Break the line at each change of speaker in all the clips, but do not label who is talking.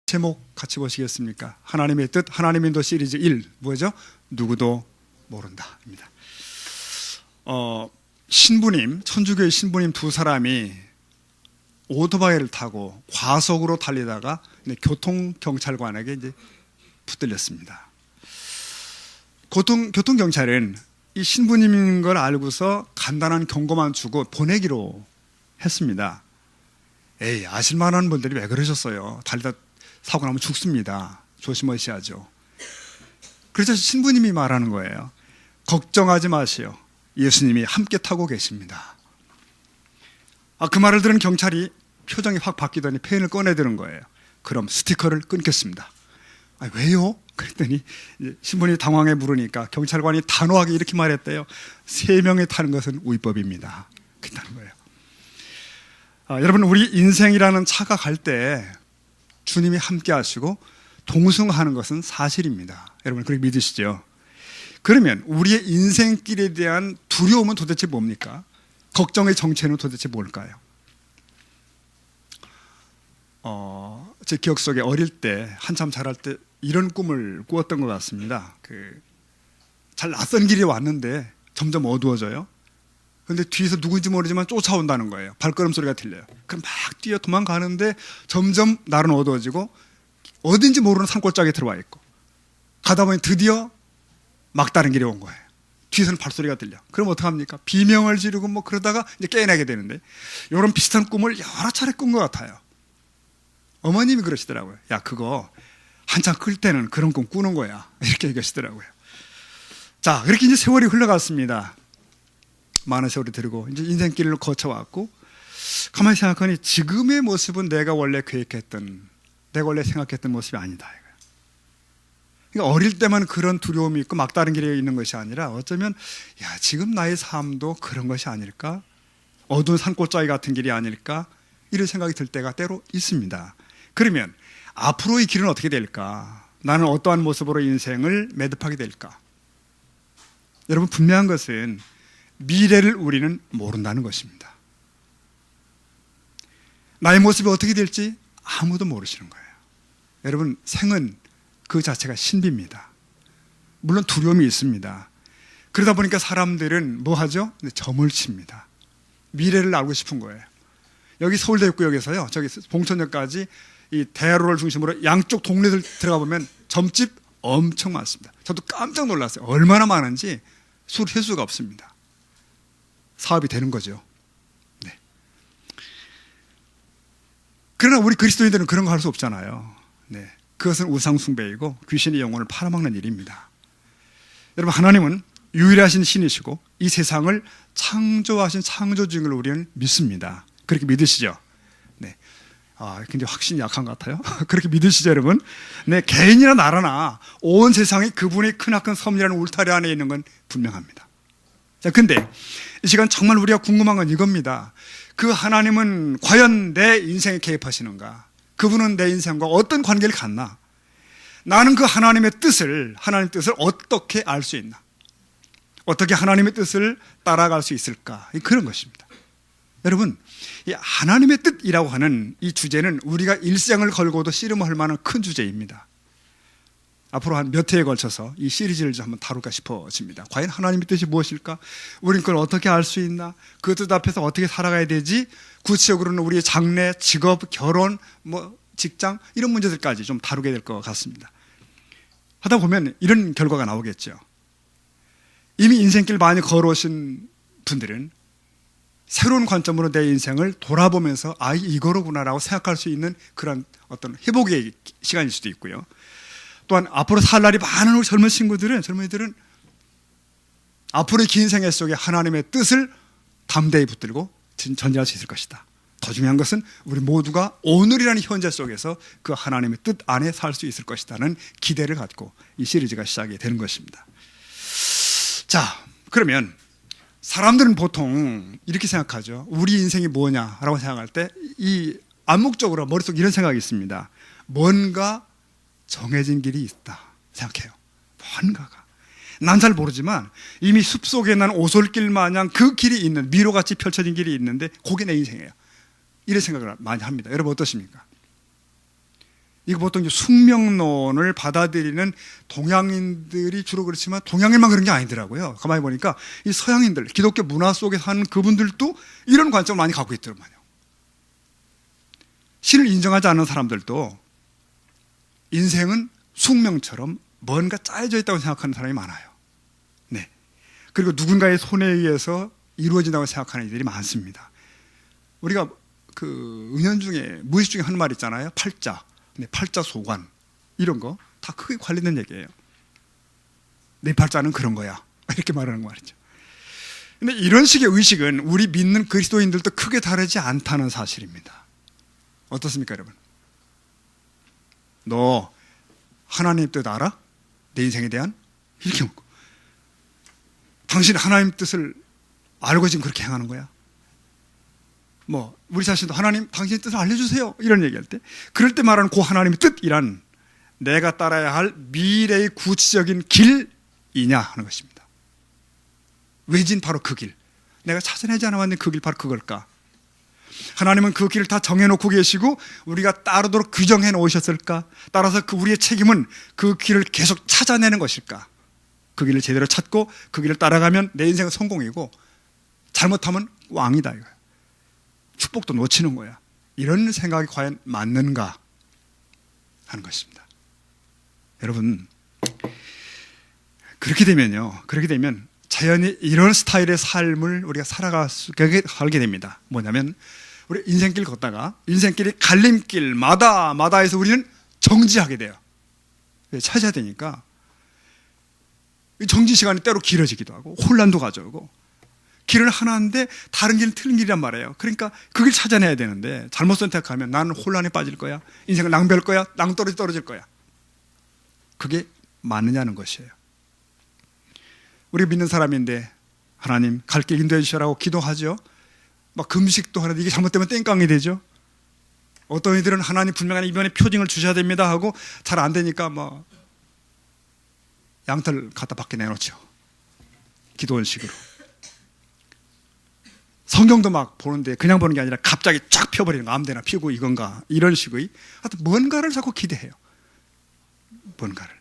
제목 같이 보시겠습니까? 하나님의 뜻, 하나님의 인도 시리즈 1 뭐죠? 누구도 모른다입니다. 신부님, 천주교의 신부님 두 사람이 오토바이를 타고 과속으로 달리다가 교통경찰관에게 이제 붙들렸습니다. 교통경찰은 이 신부님인 걸 알고서 간단한 경고만 주고 보내기로 했습니다. 에이, 아실만한 분들이 왜 그러셨어요? 달리다 사고 나면 죽습니다. 조심하셔야죠. 그래서 신부님이 말하는 거예요. 걱정하지 마시오. 예수님이 함께 타고 계십니다. 그 말을 들은 경찰이 표정이 확 바뀌더니 펜을 꺼내드는 거예요. 그럼 스티커를 끊겠습니다. 왜요? 그랬더니 신부님이 당황해 물으니까 경찰관이 단호하게 이렇게 말했대요. 3명이 타는 것은 위법입니다. 그랬다는 거예요. 여러분, 우리 인생이라는 차가 갈 때 주님이 함께 하시고 동승하는 것은 사실입니다. 여러분, 그렇게 믿으시죠? 그러면 우리의 인생길에 대한 두려움은 도대체 뭡니까? 걱정의 정체는 도대체 뭘까요? 제 기억 속에 어릴 때 한참 자랄 때 이런 꿈을 꾸었던 것 같습니다. 잘 낯선 길이 왔는데 점점 어두워져요. 그런데 뒤에서 누구인지 모르지만 쫓아온다는 거예요. 발걸음 소리가 들려요. 그럼 막 뛰어 도망가는데 점점 날은 어두워지고 어딘지 모르는 산골짜기에 들어와 있고 가다 보니 드디어 막다른 길에 온 거예요. 뒤에서는 발소리가 들려. 그럼 어떡합니까? 비명을 지르고 그러다가 이제 깨어나게 되는데 이런 비슷한 꿈을 여러 차례 꾼 것 같아요. 어머님이 그러시더라고요. 야, 그거 한참 클 때는 그런 꿈 꾸는 거야. 이렇게 얘기하시더라고요. 자, 그렇게 이제 세월이 흘러갔습니다. 많은 세월이 들고 이제 인생길을 거쳐왔고 가만히 생각하니 지금의 모습은 내가 원래 계획했던, 내가 원래 생각했던 모습이 아니다. 그러니까 어릴 때만 그런 두려움이 있고 막다른 길에 있는 것이 아니라 어쩌면 지금 나의 삶도 그런 것이 아닐까? 어두운 산골짜기 같은 길이 아닐까? 이런 생각이 들 때가 때로 있습니다. 그러면 앞으로의 길은 어떻게 될까? 나는 어떠한 모습으로 인생을 매듭하게 될까? 여러분, 분명한 것은 미래를 우리는 모른다는 것입니다. 나의 모습이 어떻게 될지 아무도 모르시는 거예요. 여러분, 생은 그 자체가 신비입니다. 물론 두려움이 있습니다. 그러다 보니까 사람들은 뭐 하죠? 점을 칩니다. 미래를 알고 싶은 거예요. 여기 서울대입구역에서요, 저기 봉천역까지 이 대로를 중심으로 양쪽 동네들 들어가 보면 점집 엄청 많습니다. 저도 깜짝 놀랐어요. 얼마나 많은지 셀 수가 없습니다. 사업이 되는 거죠. 네. 그러나 우리 그리스도인들은 그런 거 할 수 없잖아요. 네. 그것은 우상숭배이고 귀신의 영혼을 팔아먹는 일입니다. 여러분, 하나님은 유일하신 신이시고 이 세상을 창조하신 창조주인 걸 우리는 믿습니다. 그렇게 믿으시죠? 네. 굉장히 확신이 약한 것 같아요. 그렇게 믿으시죠, 여러분? 네. 개인이나 나라나 온 세상이 그분의 크나큰 섭리라는 울타리 안에 있는 건 분명합니다. 자, 근데 이 시간 정말 우리가 궁금한 건 이겁니다. 그 하나님은 과연 내 인생에 개입하시는가? 그분은 내 인생과 어떤 관계를 갖나? 나는 그 하나님의 뜻을 어떻게 알 수 있나? 어떻게 하나님의 뜻을 따라갈 수 있을까? 그런 것입니다. 여러분, 이 하나님의 뜻이라고 하는 이 주제는 우리가 일생을 걸고도 씨름할 만한 큰 주제입니다. 앞으로 한 몇 회에 걸쳐서 이 시리즈를 좀 한번 다룰까 싶어집니다. 과연 하나님의 뜻이 무엇일까? 우리는 그걸 어떻게 알 수 있나? 그 뜻 앞에서 어떻게 살아가야 되지? 구체적으로는 우리의 장래, 직업, 결혼, 직장 이런 문제들까지 좀 다루게 될 것 같습니다. 하다 보면 이런 결과가 나오겠죠. 이미 인생길 많이 걸어오신 분들은 새로운 관점으로 내 인생을 돌아보면서 이거로구나라고 생각할 수 있는 그런 어떤 회복의 시간일 수도 있고요. 또한 앞으로 살 날이 많은 우리 젊은 친구들은 앞으로의 긴 생애 속에 하나님의 뜻을 담대히 붙들고 전진할 수 있을 것이다. 더 중요한 것은 우리 모두가 오늘이라는 현재 속에서 그 하나님의 뜻 안에 살 수 있을 것이라는 기대를 갖고 이 시리즈가 시작이 되는 것입니다. 자, 그러면 사람들은 보통 이렇게 생각하죠. 우리 인생이 뭐냐라고 생각할 때 이 암묵적으로 머릿속에 이런 생각이 있습니다. 뭔가 정해진 길이 있다 생각해요. 뭔가가. 난 잘 모르지만 이미 숲속에 난 오솔길 마냥 그 길이 있는, 미로같이 펼쳐진 길이 있는데 그게 내 인생이에요. 이런 생각을 많이 합니다. 여러분 어떠십니까? 이거 보통 이제 숙명론을 받아들이는 동양인들이 주로 그렇지만 동양인만 그런 게 아니더라고요. 가만히 보니까 이 서양인들, 기독교 문화 속에 사는 그분들도 이런 관점을 많이 갖고 있더만요. 신을 인정하지 않는 사람들도 인생은 숙명처럼 뭔가 짜여져 있다고 생각하는 사람이 많아요. 네. 그리고 누군가의 손에 의해서 이루어진다고 생각하는 이들이 많습니다. 우리가 그 은연중에 무의식 중에 하는 말 있잖아요. 팔자, 네, 팔자 소관 이런 거 다 크게 관련된 얘기예요. 내 팔자는 그런 거야 이렇게 말하는 거 말이죠. 근데 이런 식의 의식은 우리 믿는 그리스도인들도 크게 다르지 않다는 사실입니다. 어떻습니까, 여러분? 너 하나님 뜻 알아? 내 인생에 대한? 이렇게 묻고, 당신 하나님 뜻을 알고 지금 그렇게 행하는 거야? 뭐 우리 자신도 하나님 당신의 뜻을 알려주세요 이런 얘기할 때, 그럴 때 말하는 그 하나님의 뜻이란 내가 따라야 할 미래의 구체적인 길이냐 하는 것입니다. 외진 바로 그 길, 내가 찾아내지 않았는데 그 길 바로 그걸까? 하나님은 그 길을 다 정해놓고 계시고 우리가 따르도록 규정해 놓으셨을까? 따라서 그 우리의 책임은 그 길을 계속 찾아내는 것일까? 그 길을 제대로 찾고 그 길을 따라가면 내 인생은 성공이고, 잘못하면 왕이다 이거야. 축복도 놓치는 거야. 이런 생각이 과연 맞는가 하는 것입니다. 여러분, 그렇게 되면 자연히 이런 스타일의 삶을 우리가 살게 됩니다. 뭐냐면, 우리 인생길 걷다가 인생길이 갈림길마다에서 우리는 정지하게 돼요. 찾아야 되니까 정지 시간이 때로 길어지기도 하고 혼란도 가져오고, 길을 하나인데 다른 길은 틀린 길이란 말이에요. 그러니까 그 길 찾아내야 되는데 잘못 선택하면 나는 혼란에 빠질 거야, 인생을 낭비할 거야, 낭떠러지 떨어질 거야. 그게 맞느냐는 것이에요. 우리가 믿는 사람인데 하나님 갈 길 인도해 주시라고 기도하죠. 막 금식도 하는데 이게 잘못되면 땡깡이 되죠. 어떤 이들은 하나님 분명한 이번에 표징을 주셔야 됩니다 하고 잘 안 되니까 뭐 양털 갖다 밖에 내놓죠. 기도원식으로. 성경도 막 보는데 그냥 보는 게 아니라 갑자기 쫙 펴버리는 거, 아무데나 피우고 이건가 이런 식의, 하여튼 뭔가를 자꾸 기대해요. 뭔가를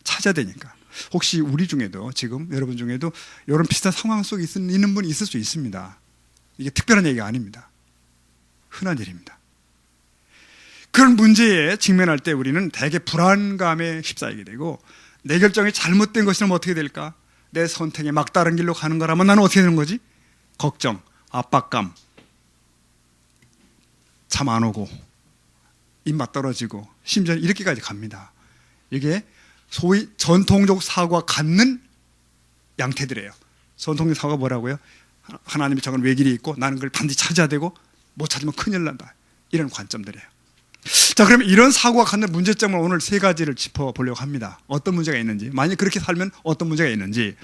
찾아야 되니까. 혹시 우리 중에도, 지금 여러분 중에도 이런 비슷한 상황 속에 있는 분이 있을 수 있습니다. 이게 특별한 얘기가 아닙니다. 흔한 일입니다. 그런 문제에 직면할 때 우리는 대개 불안감에 휩싸이게 되고, 내 결정이 잘못된 것이라면 어떻게 될까? 내 선택에 막다른 길로 가는 거라면 나는 어떻게 되는 거지? 걱정, 압박감, 잠 안 오고 입맛 떨어지고 심지어 이렇게까지 갑니다. 이게 소위 전통적 사고와 같는 양태들이에요. 전통적 사고가 뭐라고요? 하나님이 정한 외길이 있고 나는 그걸 반드시 찾아야 되고 못 찾으면 큰일 난다, 이런 관점들이에요. 자, 그러면 이런 사고와 같은 문제점을 오늘 세 가지를 짚어보려고 합니다. 어떤 문제가 있는지, 만약 그렇게 살면 어떤 문제가 있는지.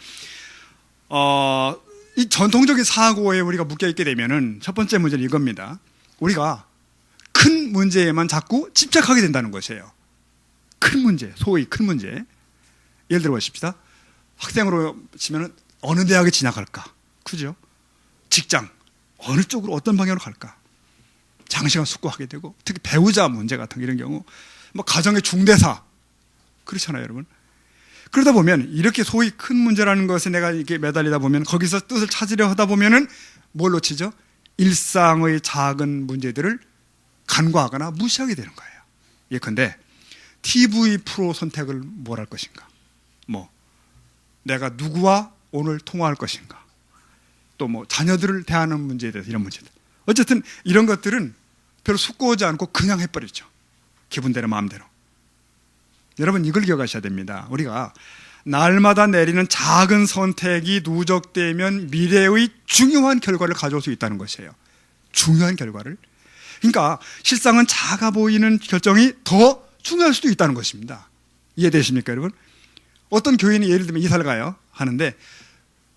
이 전통적인 사고에 우리가 묶여있게 되면은 첫 번째 문제는 이겁니다. 우리가 큰 문제에만 자꾸 집착하게 된다는 것이에요. 큰 문제, 소위 큰 문제. 예를 들어 보십시다. 학생으로 치면은 어느 대학에 진학할까? 그죠? 직장, 어느 쪽으로 어떤 방향으로 갈까? 장시간 숙고하게 되고, 특히 배우자 문제 같은 이런 경우, 뭐 가정의 중대사, 그렇잖아요, 여러분. 그러다 보면 이렇게 소위 큰 문제라는 것에 내가 이렇게 매달리다 보면, 거기서 뜻을 찾으려 하다 보면은 뭘 놓치죠? 일상의 작은 문제들을 간과하거나 무시하게 되는 거예요. 예컨대 TV 프로 선택을 뭘 할 것인가, 뭐 내가 누구와 오늘 통화할 것인가, 또 뭐 자녀들을 대하는 문제에 대해서 이런 문제들. 어쨌든 이런 것들은 별로 숙고하지 않고 그냥 해버리죠. 기분대로 마음대로. 여러분, 이걸 기억하셔야 됩니다. 우리가 날마다 내리는 작은 선택이 누적되면 미래의 중요한 결과를 가져올 수 있다는 것이에요. 중요한 결과를. 그러니까 실상은 작아 보이는 결정이 더 중요할 수도 있다는 것입니다. 이해되십니까, 여러분? 어떤 교인이 예를 들면 이사를 가요 하는데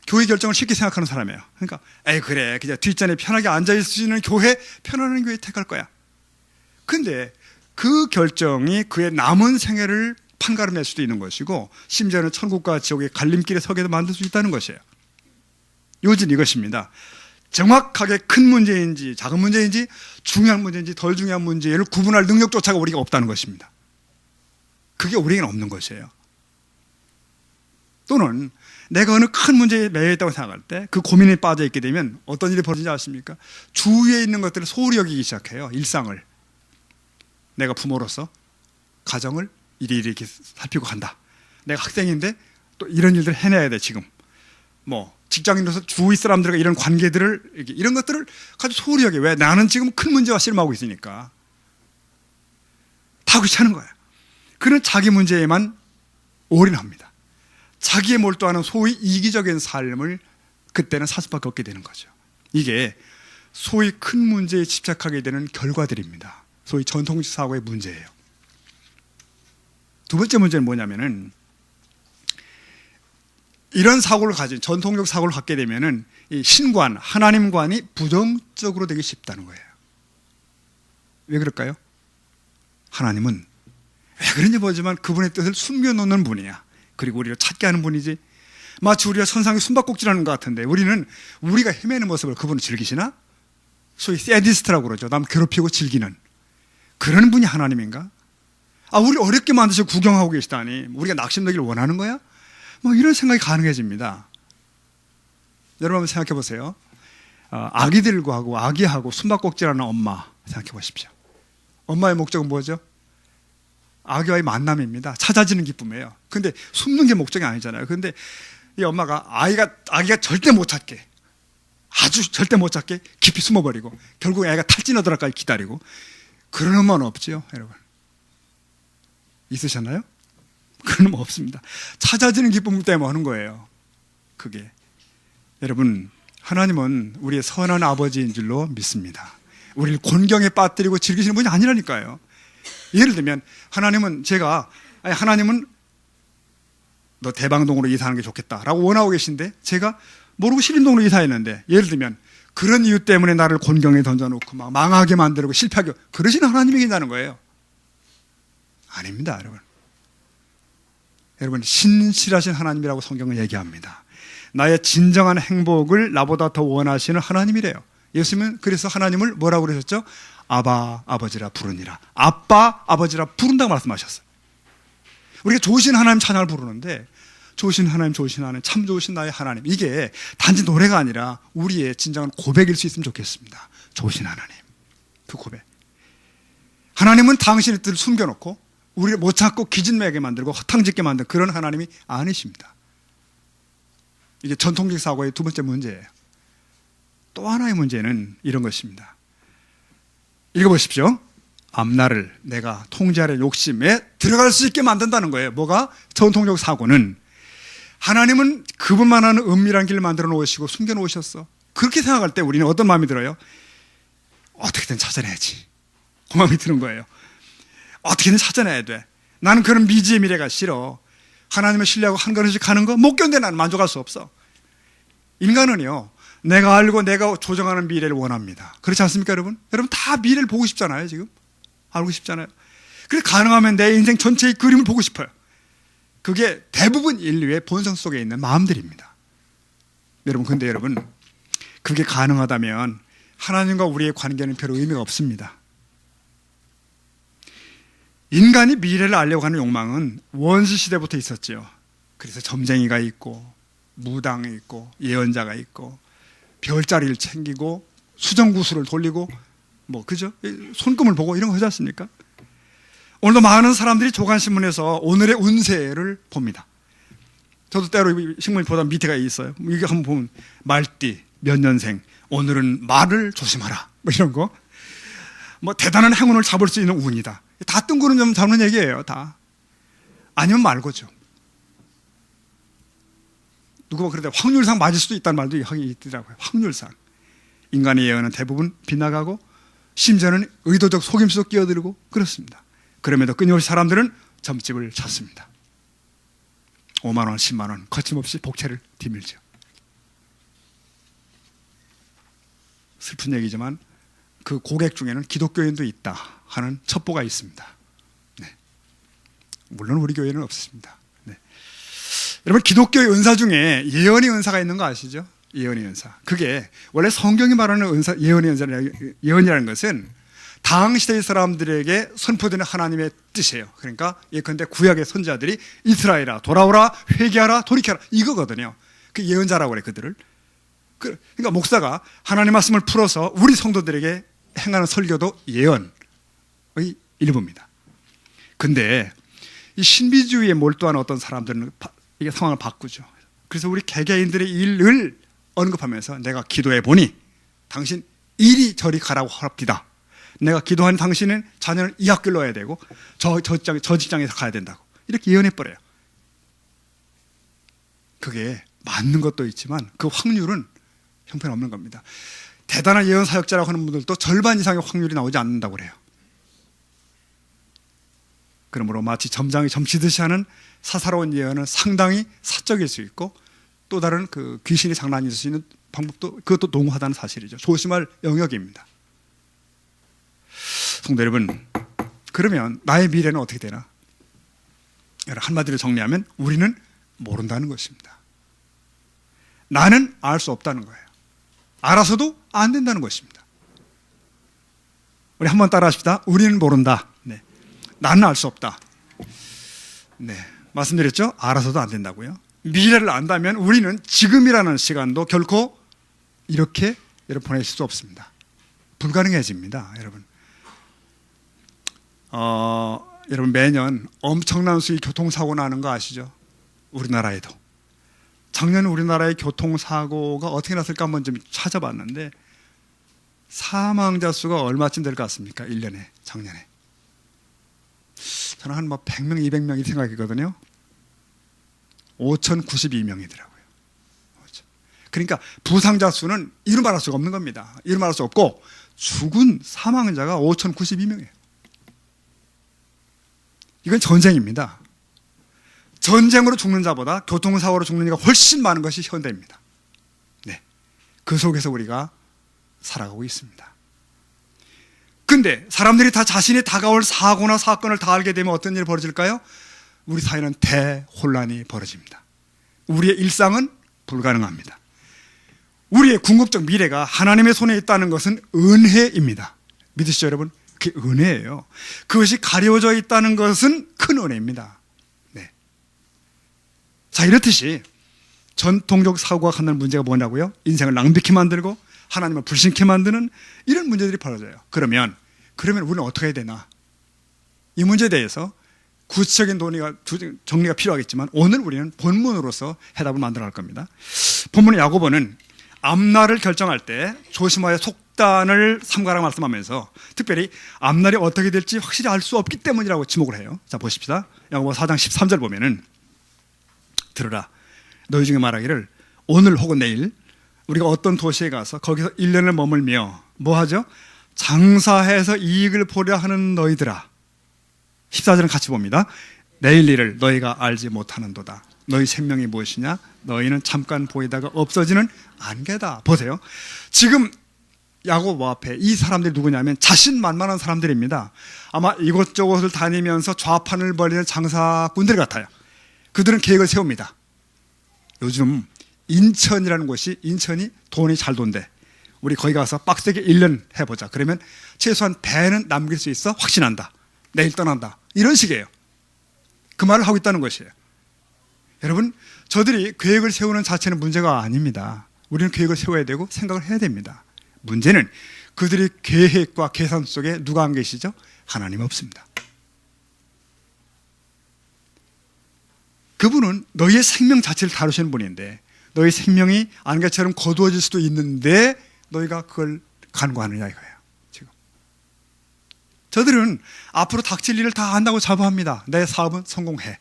교회 결정을 쉽게 생각하는 사람이에요. 그러니까 에이 그래, 그냥 뒷전에 편하게 앉아있을 수 있는 교회, 편안한 교회 택할 거야. 근데 그 결정이 그의 남은 생애를 판가름낼 수도 있는 것이고, 심지어는 천국과 지옥의 갈림길에 서게도 만들 수 있다는 것이에요. 요지는 이것입니다. 정확하게 큰 문제인지 작은 문제인지 중요한 문제인지 덜 중요한 문제를 구분할 능력조차가 우리가 없다는 것입니다. 그게 우리에게는 없는 것이에요. 또는 내가 어느 큰 문제에 매여 있다고 생각할 때 그 고민에 빠져 있게 되면 어떤 일이 벌어지지 않습니까? 주위에 있는 것들을 소홀히 여기기 시작해요. 일상을. 내가 부모로서 가정을 이렇게 살피고 간다. 내가 학생인데 또 이런 일들을 해내야 돼 지금. 뭐 직장인으로서 주위 사람들과 이런 관계들을 이런 것들을 아주 소홀히 여겨. 왜? 나는 지금 큰 문제와 씨름하고 있으니까. 다 그렇지 않은 거예요. 그는 자기 문제에만 올인합니다. 자기에 몰두하는 소위 이기적인 삶을 그때는 살 수밖에 없게 되는 거죠. 이게 소위 큰 문제에 집착하게 되는 결과들입니다. 소위 전통적 사고의 문제예요. 두 번째 문제는 뭐냐면은 이런 사고를 가진 전통적 사고를 갖게 되면은 이 신관, 하나님관이 부정적으로 되기 쉽다는 거예요. 왜 그럴까요? 하나님은 왜 그런지 모르지만 그분의 뜻을 숨겨놓는 분이야. 그리고 우리를 찾게 하는 분이지. 마치 우리가 선상에 숨바꼭질하는 것 같은데 우리는 우리가 헤매는 모습을 그분은 즐기시나? 소위 세디스트라고 그러죠. 남 괴롭히고 즐기는 그런 분이 하나님인가? 우리 어렵게 만드셔 구경하고 계시다니 우리가 낙심되기를 원하는 거야? 뭐 이런 생각이 가능해집니다. 여러분 한번 생각해 보세요. 아기들과 하고 아기하고 숨바꼭질하는 엄마 생각해 보십시오. 엄마의 목적은 뭐죠? 아기와의 만남입니다. 찾아지는 기쁨이에요. 근데 숨는 게 목적이 아니잖아요. 근데 이 엄마가 아기가 절대 못 찾게, 아주 절대 못 찾게 깊이 숨어버리고 결국 아이가 탈진하더라까지 기다리고, 그런 엄마는 없지요, 여러분. 있으셨나요? 그런 엄마 없습니다. 찾아지는 기쁨 때문에 하는 거예요. 그게. 여러분, 하나님은 우리의 선한 아버지인 줄로 믿습니다. 우리를 곤경에 빠뜨리고 즐기시는 분이 아니라니까요. 예를 들면 하나님은 하나님은 너 대방동으로 이사하는 게 좋겠다라고 원하고 계신데 제가 모르고 신림동으로 이사했는데, 예를 들면 그런 이유 때문에 나를 곤경에 던져놓고 막 망하게 만들고 실패하게, 그러시는 하나님이 계시다는 거예요. 아닙니다, 여러분. 여러분, 신실하신 하나님이라고 성경은 얘기합니다. 나의 진정한 행복을 나보다 더 원하시는 하나님이래요. 예수님은 그래서 하나님을 뭐라고 그러셨죠? 아바, 아버지라 부르니라. 아빠, 아버지라 부른다고 말씀하셨어요. 우리가 좋으신 하나님 찬양을 부르는데, 좋으신 하나님, 좋으신 하나님, 참 좋으신 나의 하나님, 이게 단지 노래가 아니라 우리의 진정한 고백일 수 있으면 좋겠습니다. 좋으신 하나님, 그 고백. 하나님은 당신의 뜻을 숨겨놓고 우리를 못 찾고 기진맥게 만들고 허탕짓게 만든 그런 하나님이 아니십니다. 이게 전통적 사고의 두 번째 문제예요. 또 하나의 문제는 이런 것입니다. 읽어보십시오. 앞날을 내가 통제하려 욕심에 들어갈 수 있게 만든다는 거예요. 뭐가? 전통적 사고는 하나님은 그분만 하는 은밀한 길을 만들어 놓으시고 숨겨 놓으셨어. 그렇게 생각할 때 우리는 어떤 마음이 들어요? 어떻게든 찾아내야지. 그 마음이 드는 거예요. 어떻게든 찾아내야 돼. 나는 그런 미지의 미래가 싫어. 하나님을 신뢰하고 한 걸음씩 가는 거 못 견뎌. 나는 만족할 수 없어. 인간은요, 내가 알고 내가 조정하는 미래를 원합니다. 그렇지 않습니까, 여러분? 여러분 다 미래를 보고 싶잖아요, 지금. 알고 싶잖아요. 그래서 가능하면 내 인생 전체의 그림을 보고 싶어요. 그게 대부분 인류의 본성 속에 있는 마음들입니다. 여러분, 근데 여러분, 그게 가능하다면 하나님과 우리의 관계는 별 의미가 없습니다. 인간이 미래를 알려고 하는 욕망은 원시 시대부터 있었지요. 그래서 점쟁이가 있고 무당이 있고 예언자가 있고 별자리를 챙기고 수정구슬을 돌리고 그죠? 손금을 보고 이런 거 하지 않습니까? 오늘도 많은 사람들이 조간신문에서 오늘의 운세를 봅니다. 저도 때로 신문을 보다 밑에가 있어요. 이게 한번 보면 말띠 몇 년생, 오늘은 말을 조심하라, 이런 거. 대단한 행운을 잡을 수 있는 운이다. 다 뜬구름 좀 잡는 얘기예요, 다. 아니면 말고죠. 누구가 그러다 확률상 맞을 수도 있다는 말도 있더라고요. 확률상. 인간의 예언은 대부분 빗나가고 심지어는 의도적 속임수도 끼어들고 그렇습니다. 그럼에도 끊임없이 사람들은 점집을 찾습니다. 5만 원, 10만 원 거침없이 복채를 뒤밀죠. 슬픈 얘기지만 그 고객 중에는 기독교인도 있다 하는 첩보가 있습니다. 네. 물론 우리 교회는 없습니다. 네. 여러분, 기독교의 은사 중에 예언의 은사가 있는 거 아시죠? 예언의 연사. 그게 원래 성경이 말하는 은사, 예언이라는 것은 당시대의 사람들에게 선포되는 하나님의 뜻이에요. 그러니까 예컨대 구약의 선지자들이 이스라엘아 돌아오라, 회개하라, 돌이켜라 이거거든요. 그 예언자라고 그래 그들을. 그러니까 목사가 하나님 말씀을 풀어서 우리 성도들에게 행하는 설교도 예언의 일부입니다. 근데 이 신비주의에 몰두한 어떤 사람들은 이게 상황을 바꾸죠. 그래서 우리 개개인들의 일을 언급하면서 내가 기도해 보니 당신 이리저리 가라고 하랍디다. 내가 기도한 당신은 자녀는 이 학교를 넣어야 되고 저 직장에서 가야 된다고 이렇게 예언해버려요. 그게 맞는 것도 있지만 그 확률은 형편없는 겁니다. 대단한 예언 사역자라고 하는 분들도 절반 이상의 확률이 나오지 않는다고 그래요. 그러므로 마치 점장이 점치듯이 하는 사사로운 예언은 상당히 사적일 수 있고 또 다른 그 귀신이 장난이 있을 수 있는 방법도 그것도 농후하다는 사실이죠. 조심할 영역입니다. 성도 여러분, 그러면 나의 미래는 어떻게 되나? 한마디로 정리하면 우리는 모른다는 것입니다. 나는 알 수 없다는 거예요. 알아서도 안 된다는 것입니다. 우리 한번 따라 하십시다. 우리는 모른다. 네. 나는 알 수 없다. 네. 말씀드렸죠? 알아서도 안 된다고요. 미래를 안다면 우리는 지금이라는 시간도 결코 이렇게 여러분 보내실 수 없습니다. 불가능해집니다, 여러분. 여러분 매년 엄청난 수의 교통사고 나는 거 아시죠? 우리나라에도. 작년 우리나라의 교통사고가 어떻게 났을까 한번 좀 찾아봤는데 사망자 수가 얼마쯤 될 것 같습니까? 1년에, 작년에. 저는 한 100명, 200명이 생각이거든요. 5,092명이더라고요. 그러니까 부상자 수는 이루 말할 수가 없는 겁니다. 이루 말할 수 없고 죽은 사망자가 5,092명이에요. 이건 전쟁입니다. 전쟁으로 죽는 자보다 교통사고로 죽는 자가 훨씬 많은 것이 현대입니다. 네, 그 속에서 우리가 살아가고 있습니다. 근데 사람들이 다 자신이 다가올 사고나 사건을 다 알게 되면 어떤 일이 벌어질까요? 우리 사회는 대혼란이 벌어집니다. 우리의 일상은 불가능합니다. 우리의 궁극적 미래가 하나님의 손에 있다는 것은 은혜입니다. 믿으시죠, 여러분? 그게 은혜예요. 그것이 가려져 있다는 것은 큰 은혜입니다. 네. 자, 이렇듯이 전통적 사고가 갖는 문제가 뭐냐고요? 인생을 낭비케 만들고 하나님을 불신케 만드는 이런 문제들이 벌어져요. 그러면 우리는 어떻게 해야 되나? 이 문제에 대해서 구체적인 정리가 필요하겠지만 오늘 우리는 본문으로서 해답을 만들어 갈 겁니다. 본문의 야고보는 앞날을 결정할 때 조심하여 속단을 삼가라 말씀하면서 특별히 앞날이 어떻게 될지 확실히 알 수 없기 때문이라고 지목을 해요. 자, 보십시다. 야고보 4장 13절 보면은 들으라. 너희 중에 말하기를 오늘 혹은 내일 우리가 어떤 도시에 가서 거기서 1년을 머물며 뭐 하죠? 장사해서 이익을 보려 하는 너희들아. 14절은 같이 봅니다. 내일 일을 너희가 알지 못하는도다. 너희 생명이 무엇이냐? 너희는 잠깐 보이다가 없어지는 안개다. 보세요. 지금 야고보 앞에 이 사람들이 누구냐면 자신만만한 사람들입니다. 아마 이곳저곳을 다니면서 좌판을 벌이는 장사꾼들 같아요. 그들은 계획을 세웁니다. 요즘 인천이라는 곳이 인천이 돈이 잘 돈대. 우리 거기 가서 빡세게 1년 해보자. 그러면 최소한 배는 남길 수 있어? 확신한다. 내일 떠난다. 이런 식이에요. 그 말을 하고 있다는 것이에요. 여러분, 저들이 계획을 세우는 자체는 문제가 아닙니다. 우리는 계획을 세워야 되고 생각을 해야 됩니다. 문제는 그들의 계획과 계산 속에 누가 안 계시죠? 하나님 없습니다. 그분은 너희의 생명 자체를 다루시는 분인데 너희 생명이 안개처럼 거두어질 수도 있는데 너희가 그걸 간과하느냐 이거예요. 지금 저들은 앞으로 닥칠 일을 다 안다고 자부합니다. 내 사업은 성공해.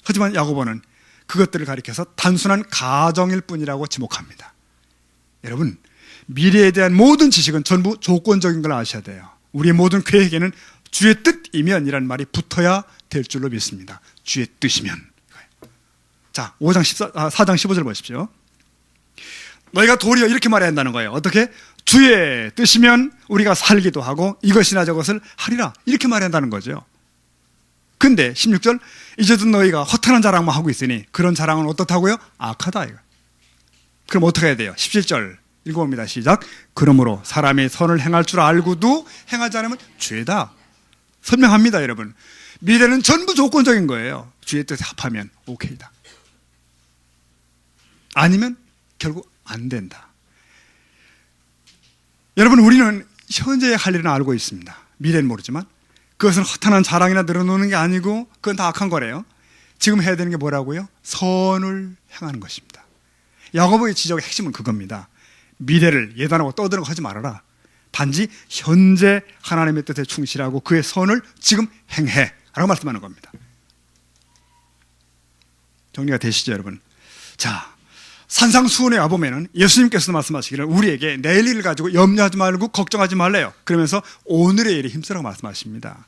하지만 야고보는 그것들을 가리켜서 단순한 가정일 뿐이라고 지목합니다. 여러분, 미래에 대한 모든 지식은 전부 조건적인 걸 아셔야 돼요. 우리의 모든 계획에는 주의 뜻이면 이라는 말이 붙어야 될 줄로 믿습니다. 주의 뜻이면. 자, 4장 15절 보십시오. 너희가 도리어 이렇게 말해야 한다는 거예요. 어떻게? 주의 뜻이면 우리가 살기도 하고 이것이나 저것을 하리라. 이렇게 말해야 한다는 거죠. 근데 16절, 이제도 너희가 허탄한 자랑만 하고 있으니 그런 자랑은 어떻다고요? 악하다. 이거. 그럼 어떻게 해야 돼요? 17절 읽어봅니다. 시작. 그러므로 사람이 선을 행할 줄 알고도 행하지 않으면 죄다. 선명합니다, 여러분. 미래는 전부 조건적인 거예요. 주의 뜻에 합하면 오케이다. 아니면 결국 안 된다. 여러분, 우리는 현재의 할 일은 알고 있습니다. 미래는 모르지만 그것은 허탄한 자랑이나 늘어놓는 게 아니고 그건 다 악한 거래요. 지금 해야 되는 게 뭐라고요? 선을 행하는 것입니다. 야고보의 지적의 핵심은 그겁니다. 미래를 예단하고 떠드는 거 하지 말아라. 단지 현재 하나님의 뜻에 충실하고 그의 선을 지금 행해 라고 말씀하는 겁니다. 정리가 되시죠, 여러분? 자, 산상수훈에 와보면은 예수님께서도 말씀하시기를 우리에게 내일 일을 가지고 염려하지 말고 걱정하지 말래요. 그러면서 오늘의 일에 힘쓰라고 말씀하십니다.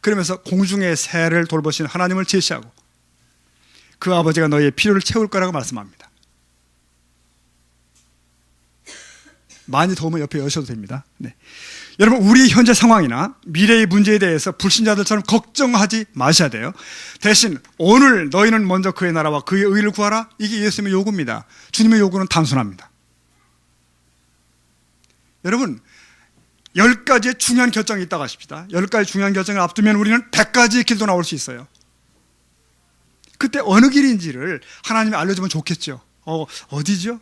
그러면서 공중의 새를 돌보신 하나님을 제시하고 그 아버지가 너희의 필요를 채울 거라고 말씀합니다. 많이 더우면 옆에 여셔도 됩니다. 네. 여러분, 우리 현재 상황이나 미래의 문제에 대해서 불신자들처럼 걱정하지 마셔야 돼요. 대신 오늘 너희는 먼저 그의 나라와 그의 의를 구하라. 이게 예수님의 요구입니다. 주님의 요구는 단순합니다. 여러분, 10가지의 중요한 결정이 있다고 하십시다. 10가지 중요한 결정을 앞두면 우리는 100가지의 길도 나올 수 있어요. 그때 어느 길인지를 하나님이 알려주면 좋겠죠. 어디죠?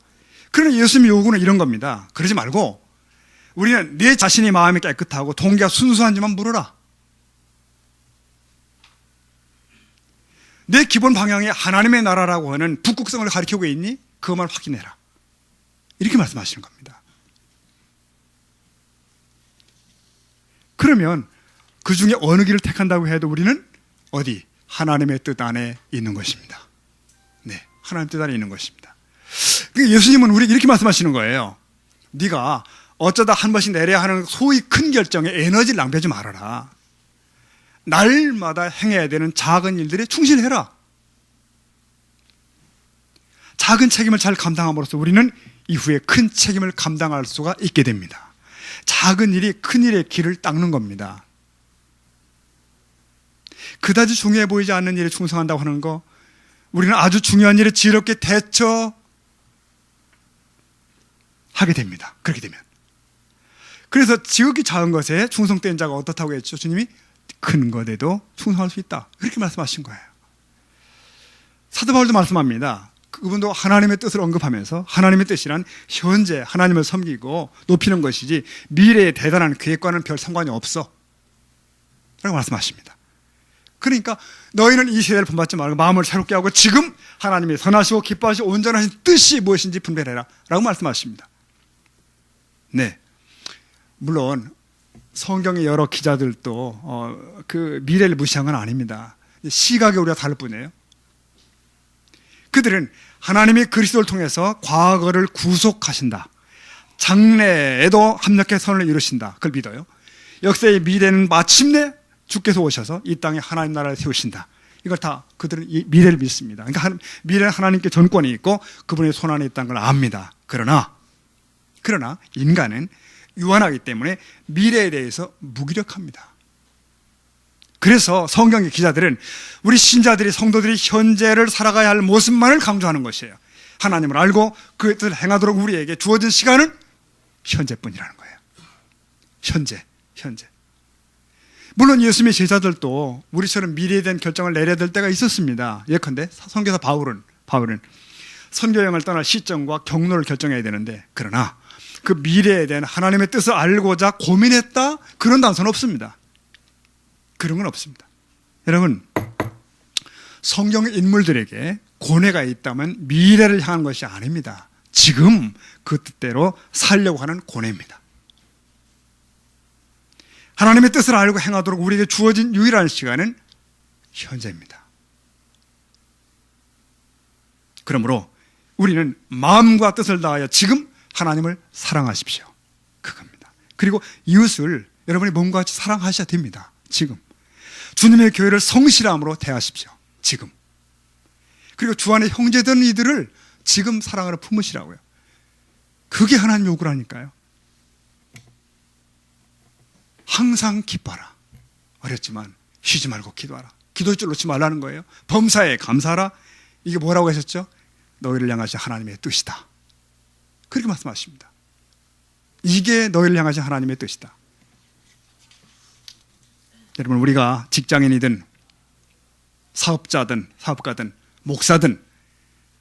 그러나 예수님의 요구는 이런 겁니다. 그러지 말고 우리는 내 자신의 마음이 깨끗하고 동기가 순수한지만 물어라. 내 기본 방향이 하나님의 나라라고 하는 북극성을 가리키고 있니? 그것만 확인해라. 이렇게 말씀하시는 겁니다. 그러면 그 중에 어느 길을 택한다고 해도 우리는 어디? 하나님의 뜻 안에 있는 것입니다. 네, 하나님의 뜻 안에 있는 것입니다. 예수님은 우리에게 이렇게 말씀하시는 거예요. 네가 어쩌다 한 번씩 내려야 하는 소위 큰 결정에 에너지를 낭비하지 말아라. 날마다 행해야 되는 작은 일들에 충실해라. 작은 책임을 잘 감당함으로써 우리는 이후에 큰 책임을 감당할 수가 있게 됩니다. 작은 일이 큰 일의 길을 닦는 겁니다. 그다지 중요해 보이지 않는 일에 충성한다고 하는 거, 우리는 아주 중요한 일에 지혜롭게 대처하게 됩니다. 그렇게 되면. 그래서 지극히 작은 것에 충성된 자가 어떻다고 했죠? 주님이 큰 것에도 충성할 수 있다. 그렇게 말씀하신 거예요. 사도 바울도 말씀합니다. 그분도 하나님의 뜻을 언급하면서 하나님의 뜻이란 현재 하나님을 섬기고 높이는 것이지 미래의 대단한 계획과는 별 상관이 없어 라고 말씀하십니다. 그러니까 너희는 이 세대를 본받지 말고 마음을 새롭게 하고 지금 하나님의 선하시고 기뻐하시고 온전하신 뜻이 무엇인지 분별해라 라고 말씀하십니다. 네, 물론 성경의 여러 기자들도 그 미래를 무시한 건 아닙니다. 시각이 우리가 다를 뿐이에요. 그들은 하나님이 그리스도를 통해서 과거를 구속하신다, 장래에도 합력의 선을 이루신다, 그걸 믿어요. 역사의 미래는 마침내 주께서 오셔서 이 땅에 하나님 나라를 세우신다. 이걸 다 그들은 이 미래를 믿습니다. 그러니까 미래는 하나님께 전권이 있고 그분의 손안에 있다는 걸 압니다. 그러나 인간은 유한하기 때문에 미래에 대해서 무기력합니다. 그래서 성경의 기자들은 우리 신자들이, 성도들이 현재를 살아가야 할 모습만을 강조하는 것이에요. 하나님을 알고 그의 뜻을 행하도록 우리에게 주어진 시간은 현재뿐이라는 거예요. 현재. 물론 예수님의 제자들도 우리처럼 미래에 대한 결정을 내려야 될 때가 있었습니다. 예컨대 선교사 바울은 선교 여행을 떠날 시점과 경로를 결정해야 되는데, 그러나 그 미래에 대한 하나님의 뜻을 알고자 고민했다? 그런 단서는 없습니다. 그런 건 없습니다. 여러분, 성경의 인물들에게 고뇌가 있다면 미래를 향한 것이 아닙니다. 지금 그 뜻대로 살려고 하는 고뇌입니다. 하나님의 뜻을 알고 행하도록 우리에게 주어진 유일한 시간은 현재입니다. 그러므로 우리는 마음과 뜻을 다하여 지금 하나님을 사랑하십시오. 그겁니다. 그리고 이웃을 여러분이 몸과 같이 사랑하셔야 됩니다. 지금. 주님의 교회를 성실함으로 대하십시오. 지금. 그리고 주 안에 형제된 이들을 지금 사랑으로 품으시라고요. 그게 하나님 요구라니까요. 항상 기뻐하라. 어렵지만 쉬지 말고 기도하라. 기도의 줄 놓지 말라는 거예요. 범사에 감사하라. 이게 뭐라고 하셨죠? 너희를 향하신 하나님의 뜻이다. 그렇게 말씀하십니다. 이게 너희를 향하신 하나님의 뜻이다. 여러분, 우리가 직장인이든 사업자든 사업가든 목사든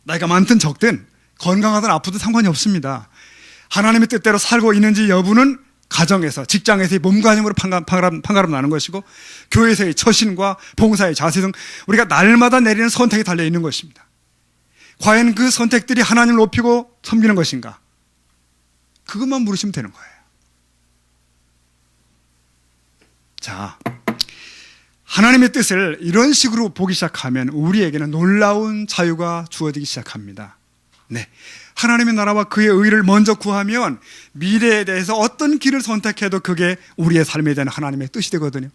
나이가 많든 적든 건강하든 아프든 상관이 없습니다. 하나님의 뜻대로 살고 있는지 여부는 가정에서, 직장에서의 몸과 힘으로 판가름 나는 것이고, 교회에서의 처신과 봉사의 자세 등 우리가 날마다 내리는 선택이 달려있는 것입니다. 과연 그 선택들이 하나님을 높이고 섬기는 것인가? 그것만 물으시면 되는 거예요. 자, 하나님의 뜻을 이런 식으로 보기 시작하면 우리에게는 놀라운 자유가 주어지기 시작합니다. 네, 하나님의 나라와 그의 의를 먼저 구하면 미래에 대해서 어떤 길을 선택해도 그게 우리의 삶에 대한 하나님의 뜻이 되거든요.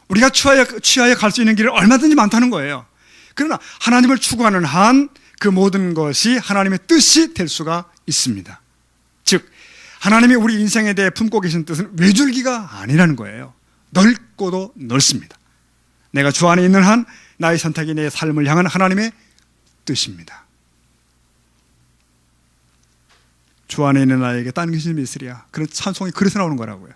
우리가 취하여 갈 수 있는 길은 얼마든지 많다는 거예요. 그러나 하나님을 추구하는 한 그 모든 것이 하나님의 뜻이 될 수가 있습니다. 즉, 하나님이 우리 인생에 대해 품고 계신 뜻은 외줄기가 아니라는 거예요. 넓고도 넓습니다. 내가 주 안에 있는 한 나의 선택이 내 삶을 향한 하나님의 뜻입니다. 주 안에 있는 나에게 딴 것이 있으랴. 그런 찬송이 그래서 나오는 거라고요.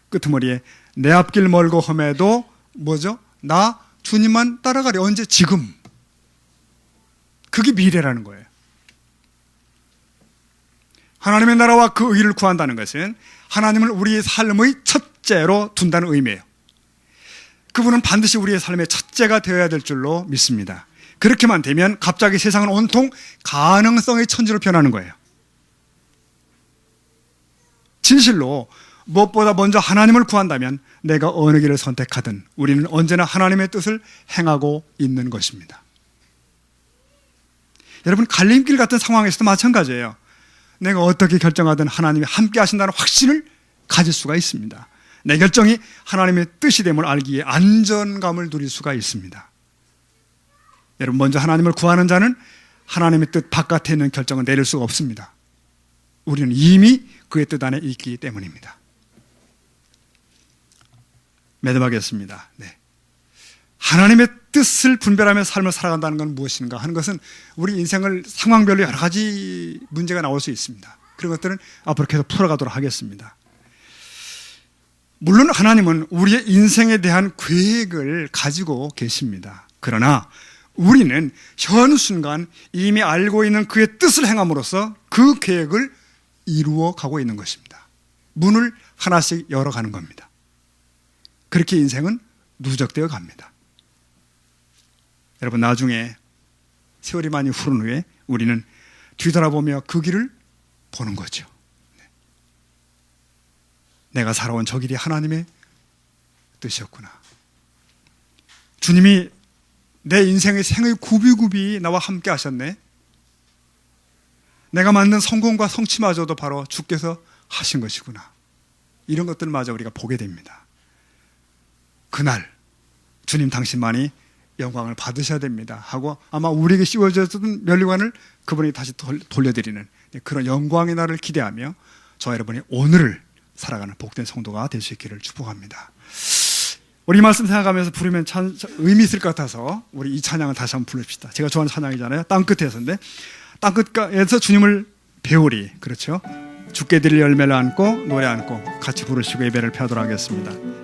끄트머리에 내 앞길 멀고 험해도 뭐죠? 나 주님만 따라가리. 언제? 지금. 그게 미래라는 거예요. 하나님의 나라와 그 의를 구한다는 것은 하나님을 우리의 삶의 첫째로 둔다는 의미예요. 그분은 반드시 우리의 삶의 첫째가 되어야 될 줄로 믿습니다. 그렇게만 되면 갑자기 세상은 온통 가능성의 천지로 변하는 거예요. 진실로 무엇보다 먼저 하나님을 구한다면 내가 어느 길을 선택하든 우리는 언제나 하나님의 뜻을 행하고 있는 것입니다. 여러분, 갈림길 같은 상황에서도 마찬가지예요. 내가 어떻게 결정하든 하나님이 함께 하신다는 확신을 가질 수가 있습니다. 내 결정이 하나님의 뜻이 됨을 알기에 안전감을 누릴 수가 있습니다. 여러분, 먼저 하나님을 구하는 자는 하나님의 뜻 바깥에 있는 결정을 내릴 수가 없습니다. 우리는 이미 그의 뜻 안에 있기 때문입니다. 매듭하겠습니다. 네. 하나님의 뜻을 분별하며 삶을 살아간다는 건 무엇인가 하는 것은 우리 인생을 상황별로 여러 가지 문제가 나올 수 있습니다. 그런 것들은 앞으로 계속 풀어가도록 하겠습니다. 물론 하나님은 우리의 인생에 대한 계획을 가지고 계십니다. 그러나 우리는 현 순간 이미 알고 있는 그의 뜻을 행함으로써 그 계획을 이루어 가고 있는 것입니다. 문을 하나씩 열어가는 겁니다. 그렇게 인생은 누적되어 갑니다. 여러분, 나중에 세월이 많이 흐른 후에 우리는 뒤돌아보며 그 길을 보는 거죠. 내가 살아온 저 길이 하나님의 뜻이었구나. 주님이 내 인생의 생의 굽이굽이 나와 함께 하셨네. 내가 만든 성공과 성취마저도 바로 주께서 하신 것이구나. 이런 것들마저 우리가 보게 됩니다. 그날 주님 당신만이 영광을 받으셔야 됩니다 하고 아마 우리에게 씌워졌던 면류관을 그분이 다시 돌려드리는 그런 영광의 날을 기대하며 저와 여러분이 오늘을 살아가는 복된 성도가 될 수 있기를 축복합니다. 우리 말씀 생각하면서 부르면 참 의미 있을 것 같아서 우리 이 찬양을 다시 한번 부릅시다. 제가 좋아하는 찬양이잖아요. 땅끝에서인데, 땅끝에서 주님을 배우리. 그렇죠? 주께 드릴 열매를 안고 노래 안고 같이 부르시고 예배를 펴도록 하겠습니다.